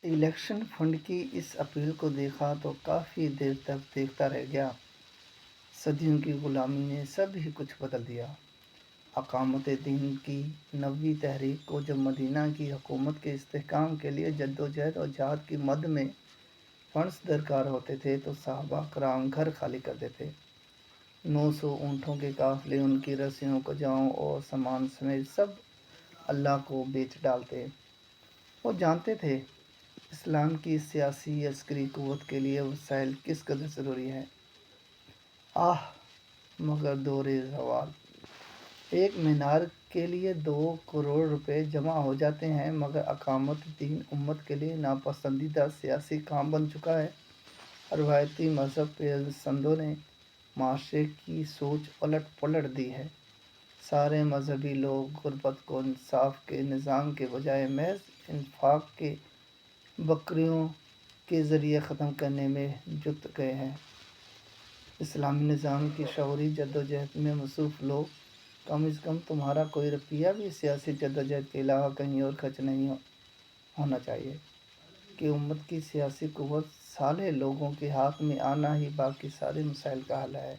Election fund کی اس appeal کو دیکھا تو کافی دیر تک دیکھتا رہ گیا۔ صدیوں کی غلامی نے سب ہی کچھ بدل دیا۔ اقامت دین کی نویں تحریک کو جب مدینہ کی حکومت کے استحکام کے لیے جدوجہد اور جہاد کی مد میں فنڈز درکار ہوتے تھے تو صحابہ کرام گھر خالی کر دیتے۔ 900 اونٹوں کے قافلے، ان کی رسیوں، قجاؤں اور سامان سمیت سب اللہ کو بیچ ڈالتے۔ وہ جانتے تھے اسلام کی سیاسی عسکری قوت کے لیے وسائل کس قدر ضروری ہیں۔ مگر دور زوال! ایک مینار کے لیے 2 کروڑ روپے جمع ہو جاتے ہیں، مگر اقامت دین امت کے لیے ناپسندیدہ سیاسی کام بن چکا ہے۔ روایتی مذہب پسندوں نے معاشرے کی سوچ الٹ پلٹ دی ہے۔ سارے مذہبی لوگ غربت کو انصاف کے نظام کے بجائے محض انفاق کے بکریوں کے ذریعے ختم کرنے میں جٹ گئے ہیں۔ اسلامی نظام کی شعوری جدوجہد میں مصروف لوگ، کم از کم تمہارا کوئی روپیہ بھی سیاسی جدوجہد کے علاوہ کہیں اور خرچ نہیں ہونا چاہیے کہ امت کی سیاسی قوت صالح لوگوں کے ہاتھ میں آنا ہی باقی سارے مسائل کا حل ہے۔